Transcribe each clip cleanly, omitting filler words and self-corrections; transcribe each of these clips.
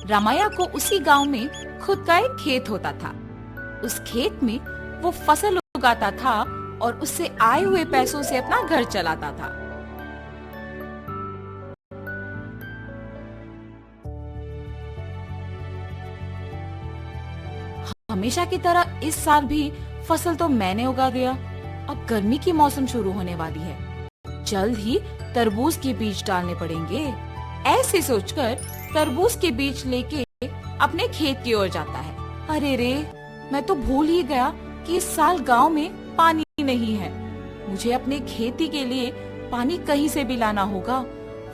रामैया को उसी गांव में खुद का एक खेत होता था। उस खेत में वो फसल उगाता था और उससे आए हुए पैसों से अपना घर चलाता था। हमेशा की तरह इस साल भी फसल तो मैंने उगा दिया। अब गर्मी की मौसम शुरू होने वाली है, जल्द ही तरबूज के बीज डालने पड़ेंगे। ऐसे सोचकर तरबूज के बीज लेके अपने खेत की ओर जाता है। अरे रे, मैं तो भूल ही गया कि इस साल गांव में पानी नहीं है। मुझे अपने खेती के लिए पानी कहीं से भी लाना होगा,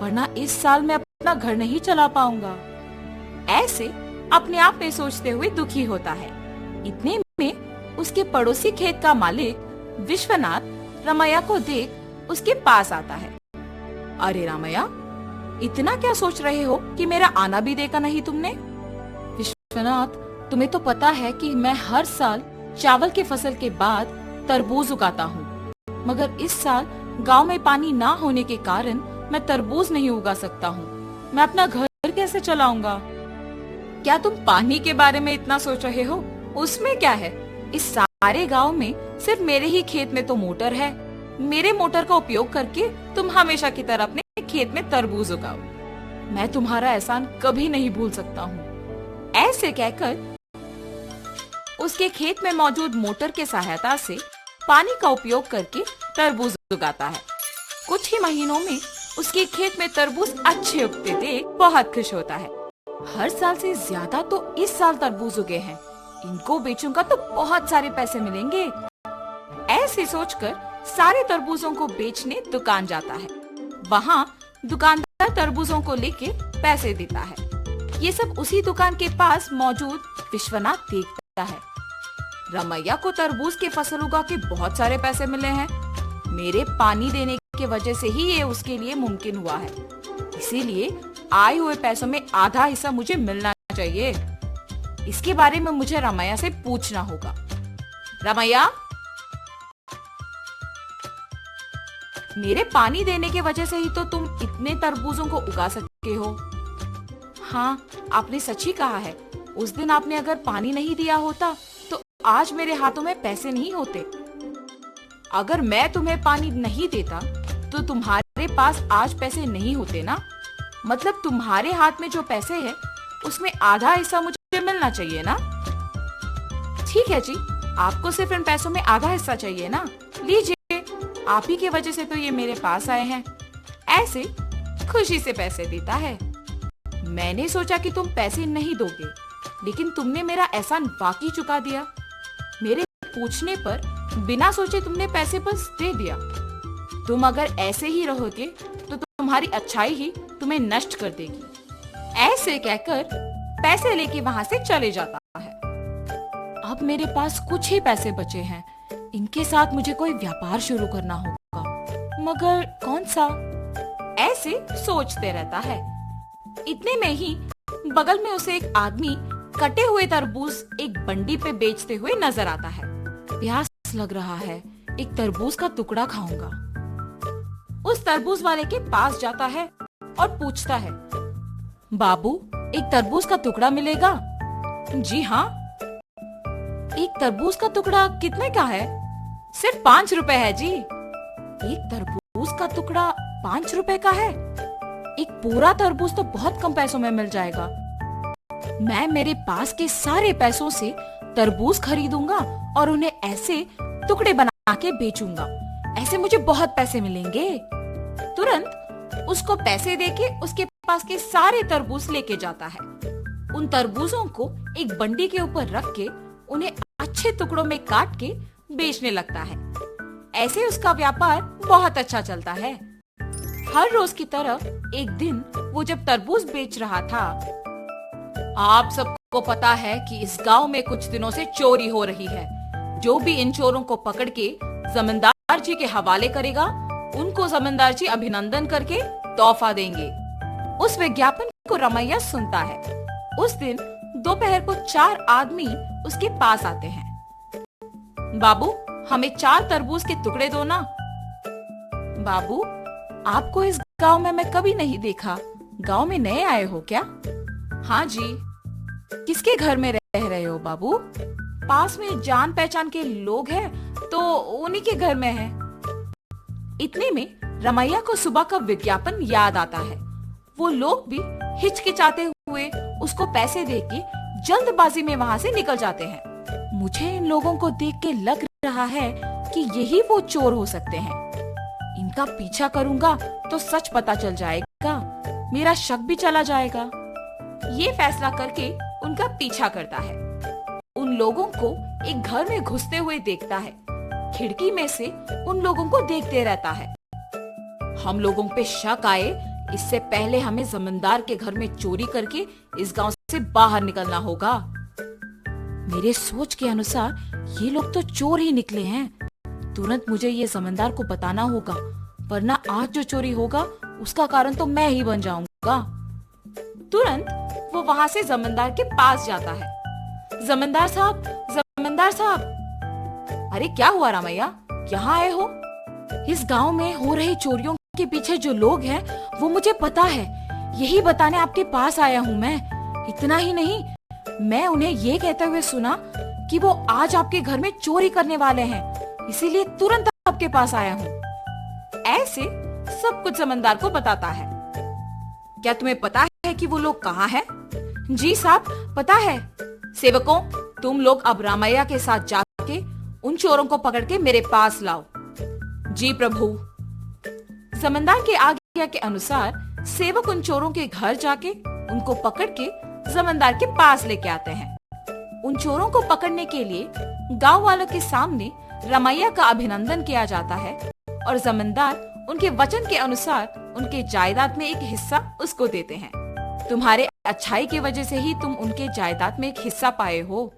वरना इस साल मैं अपना घर नहीं चला पाऊंगा। ऐसे अपने आप में सोचते हुए दुखी होता है। इतने में उसके पड़ोसी खेत का मालिक विश्वनाथ रामैया को देख उसके पास आता है। अरे रामैया, इतना क्या सोच रहे हो कि मेरा आना भी देखा नहीं तुमने? विश्वनाथ, तुम्हें तो पता है कि मैं हर साल चावल की फसल के बाद तरबूज उगाता हूँ, मगर इस साल गांव में पानी ना होने के कारण मैं तरबूज नहीं उगा सकता हूँ। मैं अपना घर कैसे चलाऊंगा? क्या तुम पानी के बारे में इतना सोच रहे हो? उसमें क्या है, इस सारे गांव में सिर्फ मेरे ही खेत में तो मोटर है। मेरे मोटर का उपयोग करके तुम हमेशा की तरह अपने खेत में तरबूज उगाओ। मैं तुम्हारा एहसान कभी नहीं भूल सकता हूँ। ऐसे कहकर उसके खेत में मौजूद मोटर के सहायता से पानी का उपयोग करके तरबूज उगाता है। कुछ ही महीनों में उसके खेत में तरबूज अच्छे उगते देख बहुत खुश होता है। हर साल से ज्यादा तो इस साल तरबूज उगे हैं, इनको बेचूंगा तो बहुत सारे पैसे मिलेंगे। ऐसे सोचकर सारे तरबूजों को बेचने दुकान जाता है। वहाँ दुकानदार तरबूजों को लेके पैसे देता है। ये सब उसी दुकान के पास मौजूद विश्वनाथ देखता है। रामैया को तरबूज की फसल उगा के बहुत सारे पैसे मिले हैं। मेरे पानी देने की वजह से ही ये उसके लिए मुमकिन हुआ है, इसीलिए आए हुए पैसों में आधा हिस्सा मुझे मिलना चाहिए। इसके बारे में मुझे रामैया से पूछना होगा। रामैया, मेरे पानी देने की वजह से ही तो तुम इतने तरबूजों को उगा सकते हो। हाँ, आपने सच ही कहा है। उस दिन आपने अगर पानी नहीं दिया होता तो आज मेरे हाथों में पैसे नहीं होते। अगर मैं तुम्हें पानी नहीं देता तो तुम्हारे पास आज पैसे नहीं होते ना। मतलब तुम्हारे हाथ में जो पैसे हैं उसमें आधा हिस्सा मुझे मिलना चाहिए ना। ठीक है जी, आपको सिर्फ इन पैसों में आधा हिस्सा चाहिए ना। लीजिए, आप ही की वजह से तो ये मेरे पास आए हैं। ऐसे खुशी से पैसे देता है। मैंने सोचा कि तुम पैसे नहीं दोगे, लेकिन तुमने मेरा एहसान बाकी चुका दिया। मेरे पूछने पर बिना सोचे तुमने पैसे बस दे दिया। तुम अगर ऐसे ही रहोगे तो तुम्हारी अच्छाई ही तुम्हें नष्ट कर देगी। ऐसे कहकर पैसे लेके वहाँ से चले जाता है। अब मेरे पास कुछ ही पैसे बचे हैं, इनके साथ मुझे कोई व्यापार शुरू करना होगा, मगर कौन सा? ऐसे सोचते रहता है। इतने में ही बगल में उसे एक आदमी कटे हुए तरबूज एक बंडी पे बेचते हुए नजर आता है। प्यास लग रहा है, एक तरबूज का टुकड़ा खाऊंगा। उस तरबूज वाले के पास जाता है और पूछता है, बाबू, एक तरबूज का टुकड़ा मिलेगा? जी हाँ। एक तरबूज का टुकड़ा कितने का है? सिर्फ 5 रुपए है जी। एक तरबूज का टुकड़ा 5 रुपए का है? एक पूरा तरबूज तो बहुत कम पैसों में मिल जाएगा। मैं मेरे पास के सारे पैसों से तरबूज खरीदूंगा और उन्हें ऐसे टुकड़े बना के बेचूंगा। ऐसे मुझे बहुत पैसे मिलेंगे। तुरंत उसको पैसे देके उसके पास के सारे तरबूज लेके जाता है। उन तरबूजों को एक बंडी के ऊपर रख के उन्हें अच्छे टुकड़ों में काट के बेचने लगता है। ऐसे उसका व्यापार बहुत अच्छा चलता है। हर रोज की तरह एक दिन वो जब तरबूज बेच रहा था, आप सबको पता है कि इस गांव में कुछ दिनों से चोरी हो रही है। जो भी इन चोरों को पकड़ के जमींदार जी के हवाले करेगा, उनको जमींदार जी अभिनंदन करके तोहफा देंगे। उस विज्ञापन को रामैया सुनता है। उस दिन दोपहर को 4 आदमी उसके पास आते हैं। बाबू, हमें 4 तरबूज के टुकड़े दो ना। बाबू, आपको इस गांव में मैं कभी नहीं देखा। गांव में नए आए हो क्या? हाँ जी। किसके घर में रह रहे हो बाबू? पास में जान पहचान के लोग हैं तो उन्हीं के घर में है। इतने में रमैया को सुबह का विज्ञापन याद आता है। वो लोग भी हिचकिचाते हुए उसको पैसे देके जल्दबाजी में वहाँ से निकल जाते हैं। मुझे इन लोगों को देख के लग रहा है कि यही वो चोर हो सकते हैं। इनका पीछा करूंगा तो सच पता चल जाएगा, मेरा शक भी चला जाएगा। ये फैसला करके उनका पीछा करता है। उन लोगों को एक घर में घुसते हुए देखता है। खिड़की में से उन लोगों को देखते रहता है। हम लोगों पे शक आए इससे पहले हमें जमींदार के घर में चोरी करके इस गांव से बाहर निकलना होगा। मेरे सोच के अनुसार ये लोग तो चोर ही निकले हैं। तुरंत मुझे ये जमींदार को बताना होगा, वरना आज जो चोरी होगा उसका कारण तो मैं ही बन जाऊंगा। तुरंत वो वहाँ से जमींदार के पास जाता है। जमींदार साहब, जमींदार साहब। अरे क्या हुआ रामैया, यहाँ आए हो? इस गांव में हो रही चोरियों के पीछे जो लोग हैं वो मुझे पता है, यही बताने आपके पास आया हूँ मैं। इतना ही नहीं, मैं उन्हें ये कहते हुए सुना कि वो आज आपके घर में चोरी करने वाले हैं, इसीलिए तुरंत आपके पास आया हूँ। ऐसे सब कुछ जमींदार को बताता है। क्या तुम्हें पता है कि वो लोग कहाँ हैं? जी साहब, पता है। सेवकों, तुम लोग अब रामैया के साथ जाके उन चोरों को पकड़ के मेरे पास लाओ। जी प्रभु। जमींदार के आज्ञा के अनुसार सेवक उन चोरों के घर जाके उनको पकड़ के जमींदार के पास लेके आते हैं। उन चोरों को पकड़ने के लिए गांव वालों के सामने रमैया का अभिनंदन किया जाता है और जमींदार उनके वचन के अनुसार उनके जायदाद में एक हिस्सा उसको देते हैं। तुम्हारे अच्छाई की वजह से ही तुम उनके जायदाद में एक हिस्सा पाए हो।